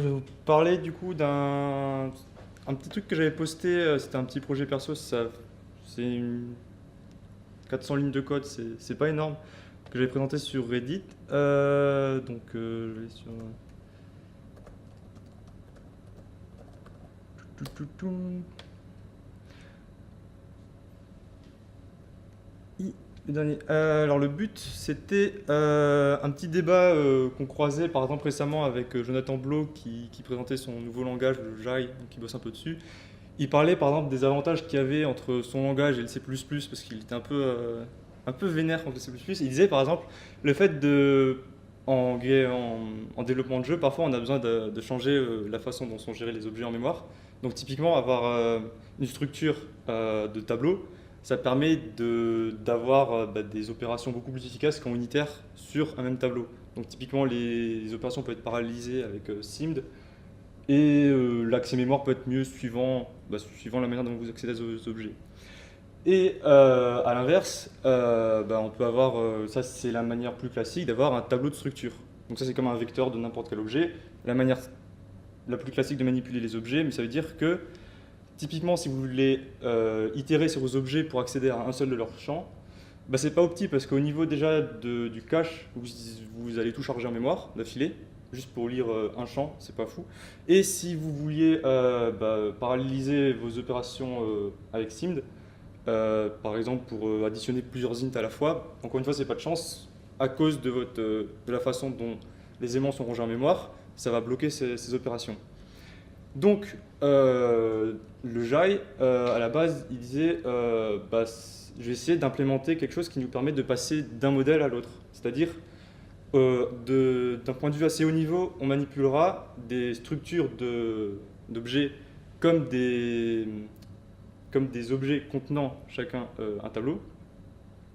je vais vous parler du coup d'un un petit truc que j'avais posté, c'était un petit projet perso, c'est une 400 lignes de code, c'est pas énorme, que j'avais présenté sur Reddit. Je vais sur... Le dernier. Alors le but, c'était un petit débat qu'on croisait par exemple récemment avec Jonathan Blow qui présentait son nouveau langage, le Jai, donc qui bosse un peu dessus. Il parlait par exemple des avantages qu'il y avait entre son langage et le C++ parce qu'il était un peu vénère contre le C++. Il disait par exemple le fait en développement de jeu, parfois on a besoin de changer la façon dont sont gérés les objets en mémoire. Donc typiquement avoir une structure de tableau, ça permet d'avoir des opérations beaucoup plus efficaces qu'en unitaire sur un même tableau. Donc typiquement les opérations peuvent être paralysées avec SIMD et l'accès mémoire peut être mieux suivant la manière dont vous accédez aux objets. Et à l'inverse, on peut avoir, ça c'est la manière plus classique, d'avoir un tableau de structure. Donc ça c'est comme un vecteur de n'importe quel objet. La manière la plus classique de manipuler les objets, mais ça veut dire que typiquement si vous voulez itérer sur vos objets pour accéder à un seul de leurs champs, c'est pas opti parce qu'au niveau déjà du cache, vous allez tout charger en mémoire d'affilée, juste pour lire un champ, c'est pas fou. Et si vous vouliez paralléliser vos opérations avec SIMD, par exemple pour additionner plusieurs int à la fois, encore une fois c'est pas de chance, à cause de la façon dont les éléments sont rangés en mémoire, ça va bloquer ces opérations. Donc le Jai, à la base, il disait je vais essayer d'implémenter quelque chose qui nous permet de passer d'un modèle à l'autre. C'est-à-dire, d'un point de vue assez haut niveau, on manipulera des structures d'objets comme des objets contenant chacun un tableau.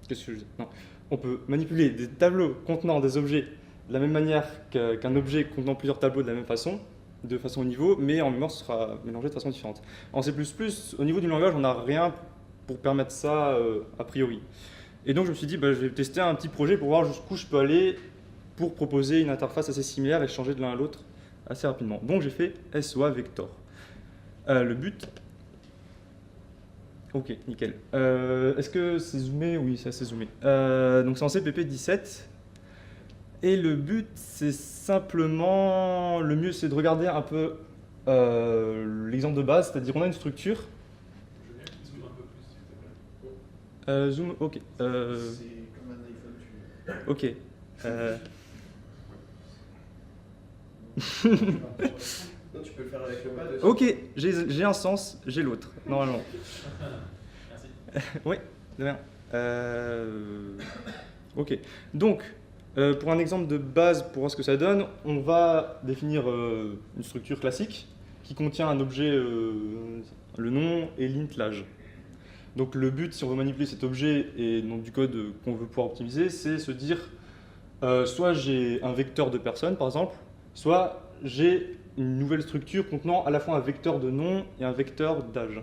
Qu'est-ce que je dis? Non. On peut manipuler des tableaux contenant des objets de la même manière qu'un objet contenant plusieurs tableaux de la même façon, de façon au niveau, mais en mémoire, ce sera mélangé de façon différente. En C++, au niveau du langage, on n'a rien pour permettre ça a priori. Et donc je me suis dit, je vais tester un petit projet pour voir jusqu'où je peux aller pour proposer une interface assez similaire et changer de l'un à l'autre assez rapidement. Donc j'ai fait SOA Vector. Le but... Ok, nickel. Est-ce que c'est zoomé? Oui, c'est assez zoomé. Donc c'est en CPP 17. Et le but, c'est simplement... Le mieux, c'est de regarder un peu l'exemple de base, c'est-à-dire on a une structure. Je veux bien que tu zoomes un peu plus, s'il te plaît. Zoom, ok. C'est comme un iPhone, tu... Ok. Non, tu peux le faire avec le pad aussi. Ok, j'ai un sens, j'ai l'autre, normalement. Merci. Oui, de rien. Ok, donc, pour un exemple de base, pour voir ce que ça donne, on va définir une structure classique qui contient un objet, le nom et l'int l'âge. Donc le but, si on veut manipuler cet objet et donc du code qu'on veut pouvoir optimiser, c'est se dire, soit j'ai un vecteur de personne, par exemple, soit j'ai une nouvelle structure contenant à la fois un vecteur de nom et un vecteur d'âge.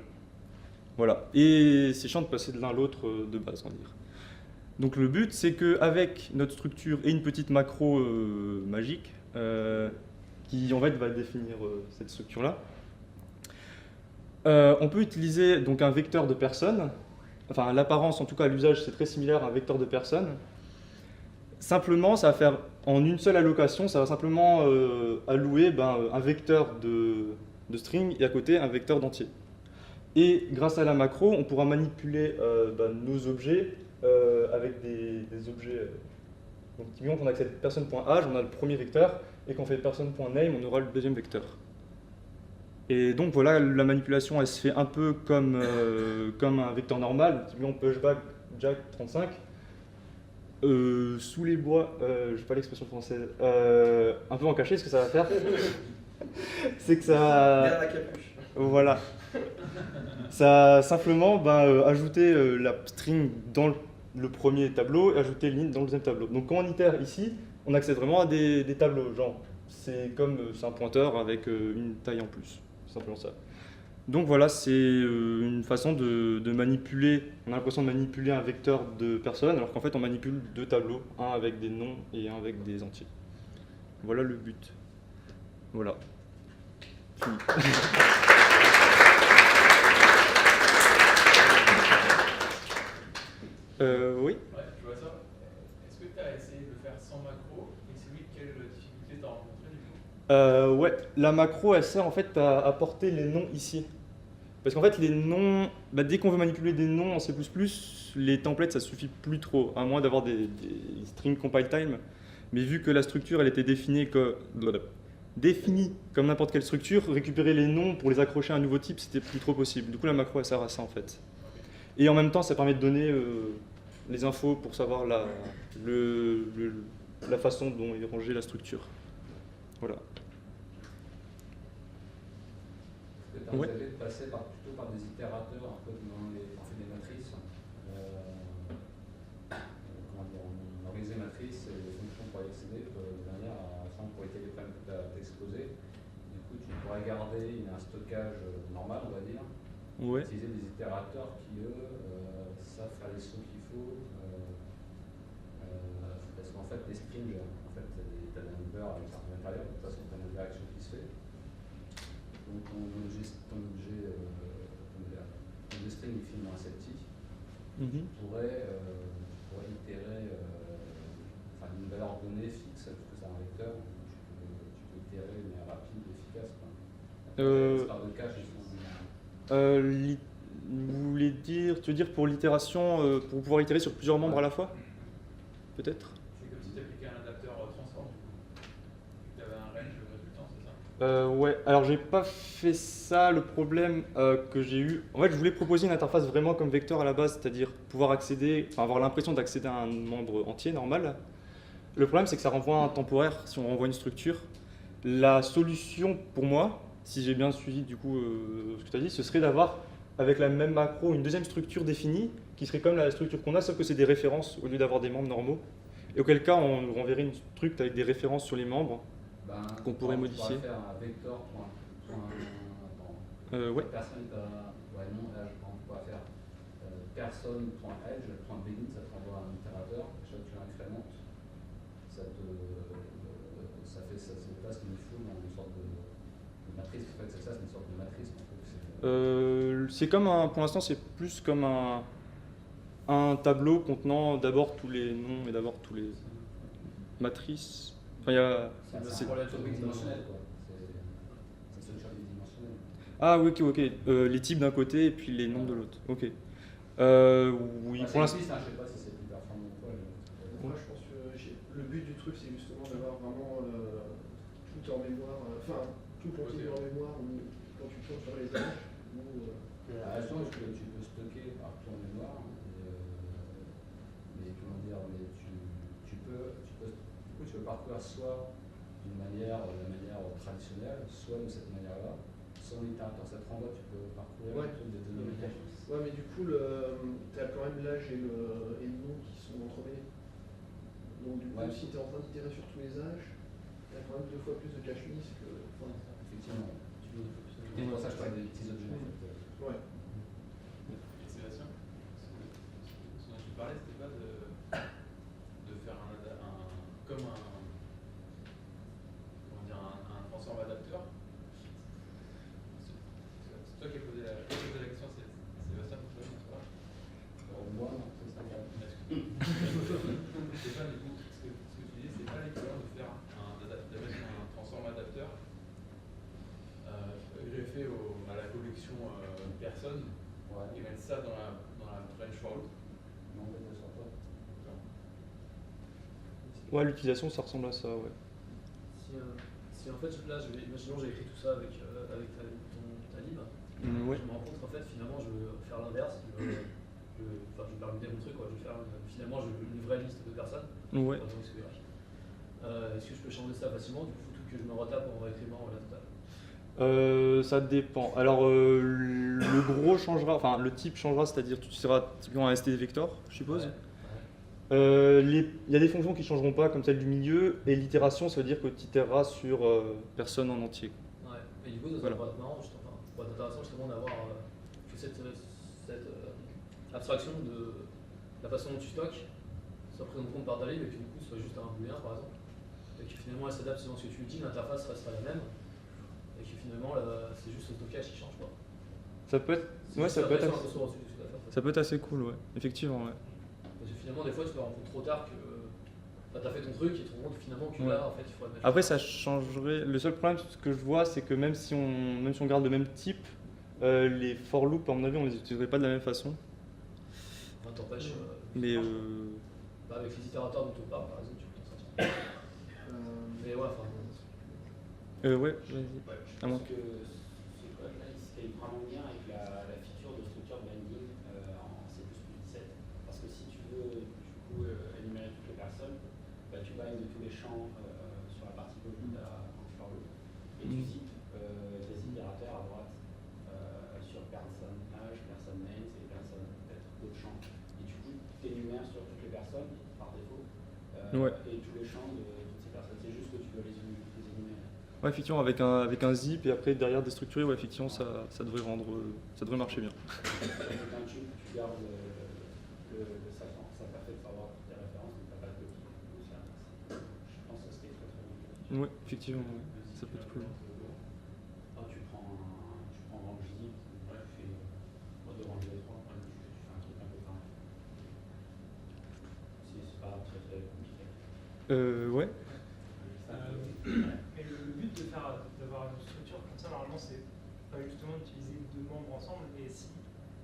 Voilà. Et c'est chiant de passer de l'un à l'autre de base, on va dire. Donc le but, c'est qu'avec notre structure et une petite macro magique, qui en fait va définir cette structure-là, on peut utiliser donc un vecteur de personne. Enfin, l'apparence, en tout cas à l'usage, c'est très similaire à un vecteur de personne. Simplement, ça va faire en une seule allocation, ça va simplement allouer un vecteur de string et à côté un vecteur d'entier. Et grâce à la macro, on pourra manipuler nos objets avec des objets. Donc, typiquement, quand on accède person.age, on a le premier vecteur, et quand on fait person.name, on aura le deuxième vecteur. Et donc voilà, la manipulation, elle se fait un peu comme un vecteur normal, typiquement pushback jack 35. Sous les bois, je n'ai pas l'expression française, un peu en caché, ce que ça va faire, c'est que ça... Derrière la capuche. Voilà. Ça simplement ajouter la string dans le premier tableau et ajouter l'int dans le deuxième tableau. Donc quand on itère ici, on accède vraiment à des tableaux, genre c'est un pointeur avec une taille en plus, c'est simplement ça. Donc voilà, c'est une façon de manipuler, on a l'impression de manipuler un vecteur de personne, alors qu'en fait on manipule deux tableaux, un avec des noms et un avec des entiers. Voilà le but. Voilà. fini. Oui. Ouais, je vois ça. Est-ce que tu as essayé de le faire sans macro? Et si oui, quelle difficulté tu as rencontré du coup? Ouais, la macro, elle sert en fait à apporter les noms ici. Parce qu'en fait, les noms, bah, dès qu'on veut manipuler des noms en C++, les templates, ça suffit plus trop, à moins d'avoir des string compile time. Mais vu que la structure, elle était définie comme n'importe quelle structure, récupérer les noms pour les accrocher à un nouveau type, c'était plus trop possible. Du coup, la macro, elle sert à ça en fait. Et en même temps, ça permet de donner les infos pour savoir la façon dont est rangée la structure. Voilà. Est-ce que tu as envisagé de passer plutôt par des itérateurs, un peu dans des matrices comment dire, on organise les matrices et les fonctions pour y accéder de manière à, sans pour éviter les problèmes que tu as exposés. Du coup, tu pourrais garder un stockage normal, on va dire, Ouais. utiliser des itérateurs qui, eux, savent faire les sauts qu'il faut. Parce qu'en fait, les strings, en fait, tu as des numbers avec certains intérieurs, de toute façon, tu as une interaction qui se fait. Donc, ton objet string est finalement aseptique. Tu pourrais itérer une valeur donnée fixe, parce que c'est un vecteur, tu peux itérer de manière rapide et efficace. Les barres de cache, Tu veux dire pour l'itération, pour pouvoir itérer sur plusieurs membres à la fois? Peut-être? C'est comme si tu appliquais un adapteur transform. Tu avais un range de résultats, c'est ça? Ouais, alors j'ai pas fait ça. Le problème que j'ai eu, en fait, je voulais proposer une interface vraiment comme vecteur à la base, c'est-à-dire pouvoir accéder, enfin avoir l'impression d'accéder à un membre entier normal. Le problème, c'est que ça renvoie à un temporaire si on renvoie une structure. La solution pour moi, si j'ai bien suivi du coup ce que tu as dit, ce serait d'avoir avec la même macro une deuxième structure définie qui serait comme la structure qu'on a, sauf que c'est des références au lieu d'avoir des membres normaux. Et auquel cas, on nous renverrait une structure avec des références sur les membres qu'on pourrait modifier. On pourrait faire un vecteur. Ouais. Personne, ouais, non, là, je pense qu'on pourrait faire personne.edge.begin, ça te renvoie un itérateur. Chaque fois que tu l'incrémentes, ça se place comme il faut dans une sorte de matrice. En fait, c'est ça, c'est une sorte de matrice. C'est comme pour l'instant, c'est plus comme un tableau contenant d'abord tous les noms et d'abord tous les matrices. Enfin, c'est un problème bidimensionnel, quoi. C'est une solution bidimensionnelle. Ah oui, ok. Les types d'un côté et puis les noms de l'autre. Ok. Oui, pour l'instant. Je ne sais pas si c'est plus performant ou pas. Moi, je pense que le but du truc, c'est justement d'avoir vraiment tout en mémoire, enfin, tout contenu en mémoire, ou quand tu tournes sur les images. Je pense que tu peux stocker partout en mémoire, mais comment dire, tu peux parcourir soit d'une manière, traditionnelle, soit de cette manière-là, soit en itérateur, ça te renvoie, tu peux parcourir des données de cache. Ouais, mais du coup, tu as quand même l'âge et le nom qui sont entremêlés. Donc, du coup, si tu es en train d'itérer sur tous les âges, tu as quand même 2 fois plus de cache miss que. Effectivement. C'est pour ça que je parle des petits objets. Ouais. Et Sébastien, ce dont tu parlais, c'était pas de faire comme un transform adapteur. C'est toi qui as posé la question, c'est Sébastien pour toi, n'est-ce pas? Moi, non, c'est ça. C'est pas du coup, ce que tu dis, c'est pas l'équivalent de faire un transform adapteur. J'ai fait à la collection personne et mettre ça dans la range for all. Non, mais ça sort pas. Ouais, l'utilisation, ça ressemble à ça, ouais. Si en fait, là, imaginons j'ai écrit tout ça avec ta lib, Ouais. je me rends compte qu'en fait, finalement, je veux faire l'inverse. Je vais permuter mon truc, quoi. Je vais faire finalement une vraie liste de personnes. Ouais. Est-ce que je peux changer ça facilement? Du coup, il faut que je me retape en réécrivant la totale. Ça dépend. Alors, le gros changera, enfin, le type changera, c'est-à-dire tu seras typiquement un std vector, je suppose. Il y a des fonctions qui ne changeront pas, comme celle du milieu, et l'itération, ça veut dire que tu itéreras sur personne en entier. Ouais, et du coup, ça pourrait être marrant, pourrait être intéressant justement d'avoir que cette abstraction de la façon dont tu stockes soit prise en compte par ta lib et que du coup, ce soit juste un booléen par exemple. Et que finalement, elle s'adapte selon ce que tu dis, l'interface restera la même. Et que finalement, c'est juste le stockage qui change quoi. Ça peut être, ouais, ça peut être, ça peut être assez cool, ouais. Effectivement, ouais. Parce que finalement, des fois, tu te rends compte trop tard que t'as fait ton truc et tu te rends compte finalement que là, en fait, il faut admettre. Après, ça changerait. Le seul problème, ce que je vois, c'est que même si on garde le même type, les for loops, à mon avis, on les utiliserait pas de la même façon. Enfin, t'empêches. Mais Avec les itérateurs dont on parle, par exemple, tu peux t'en sortir. Mais ouais, enfin. ouais, vas-y. Je pense que ce code-là, il prend en lien avec la feature de structure binding en C++17. Parce que si tu veux du coup énumérer toutes les personnes, bah, tu bindes tous les champs sur la partie code en for loop et tu zips des itérateurs à droite sur personne âge, personne name, et personne peut-être d'autres champs. Et du coup, tu énumères sur toutes les personnes par défaut et tous les champs de toutes ces personnes. C'est juste que tu dois les énumérer. ouais, effectivement, avec un zip et après derrière déstructuré, ouais, effectivement, ça devrait marcher bien. Avec un tube, tu gardes ça permet de savoir tes références, mais tu n'as pas de copie. Je pense que c'était très très bien. Ouais, effectivement, ouais. Ça peut être cool. Tu prends range zip, bref, tu fais de range V3, tu fais un truc un peu pareil. C'est pas très très compliqué. Ouais. Mais le but d'avoir une structure comme ça, normalement, c'est pas justement d'utiliser deux membres ensemble, mais si,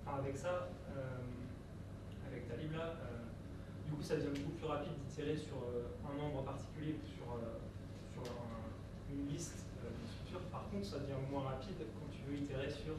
avec ça, avec ta lib là, du coup, ça devient beaucoup plus rapide d'itérer sur un membre particulier ou sur une liste de structures. Par contre, ça devient moins rapide quand tu veux itérer sur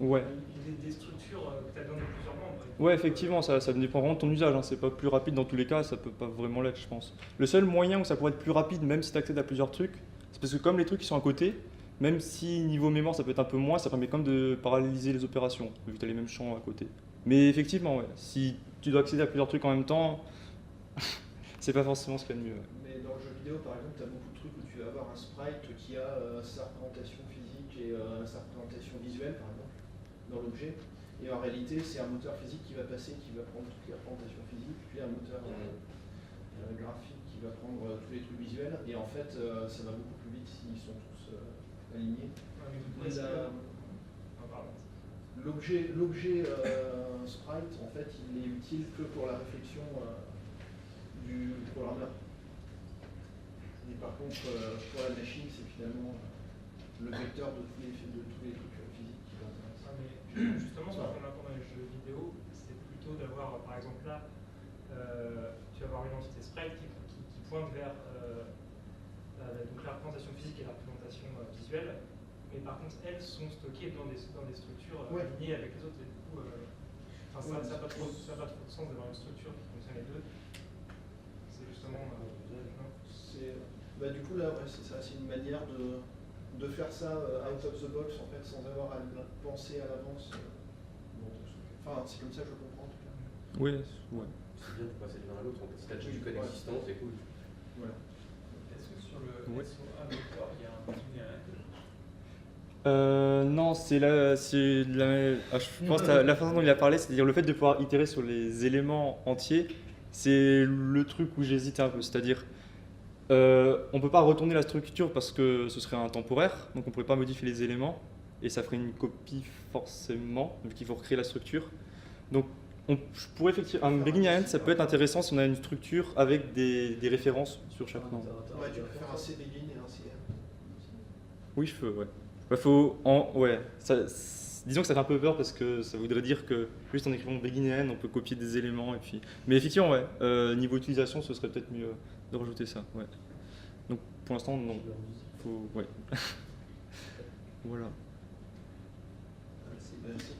des structures que tu as besoin de plusieurs membres. Ouais, effectivement, ça dépend vraiment de ton usage. Hein. C'est pas plus rapide dans tous les cas, ça peut pas vraiment l'être, je pense. Le seul moyen où ça pourrait être plus rapide, même si tu accèdes à plusieurs trucs, c'est parce que comme les trucs qui sont à côté, même si niveau mémoire ça peut être un peu moins, ça permet quand même de paralléliser les opérations, vu que tu as les mêmes champs à côté. Mais effectivement, ouais, si tu dois accéder à plusieurs trucs en même temps, c'est pas forcément ce qu'il y a de mieux. Ouais. Mais dans le jeu vidéo, par exemple, tu as beaucoup de trucs où tu vas avoir un sprite qui a sa représentation physique et sa représentation visuelle, par exemple, dans l'objet. Et en réalité, c'est un moteur physique qui va passer, qui va prendre toutes les représentations physiques, puis un moteur graphique qui va prendre tous les trucs visuels. Et en fait, ça va beaucoup plus vite s'ils sont tous alignés. L'objet sprite, en fait, il est utile que pour la réflexion du programmeur. Et par contre, pour la machine, c'est finalement le vecteur de tous les trucs physiques qui l'intéressent. Ah, mais justement, ce qu'on apprend dans les jeux vidéo, c'est plutôt d'avoir, par exemple là, tu vas avoir une entité sprite qui pointe vers donc la représentation physique et la représentation visuelle, mais par contre elles sont stockées dans des structures alignées avec les autres, et du coup, ça n'a pas trop de sens d'avoir une structure qui contient les deux. C'est justement. Du coup, là, c'est ça, c'est une manière de faire ça out of the box, en fait, sans avoir à penser à l'avance. Enfin, c'est comme ça que je comprends, en tout cas. Ouais. C'est bien de passer de l'un à l'autre. Si tu as du code existant, c'est cool. Voilà. Est-ce que sur le SOA Vector, il y a un beginner non, je pense que la façon dont il a parlé, c'est-à-dire le fait de pouvoir itérer sur les éléments entiers, c'est le truc où j'hésitais un peu. C'est-à-dire, on ne peut pas retourner la structure parce que ce serait intemporaire, donc on ne pourrait pas modifier les éléments, et ça ferait une copie forcément, vu qu'il faut recréer la structure. Donc, je pourrais effectivement, un beginning ça peut être intéressant si on a une structure avec des références sur chaque nombre. Ouais, tu peux faire un CBegin et un CR. Oui, je peux, ouais. Disons que ça fait un peu peur parce que ça voudrait dire que juste en écrivant begin on peut copier des éléments et puis. Mais effectivement, ouais. Niveau utilisation, ce serait peut-être mieux de rajouter ça, ouais. Donc pour l'instant, non. Ouais. Voilà. Merci.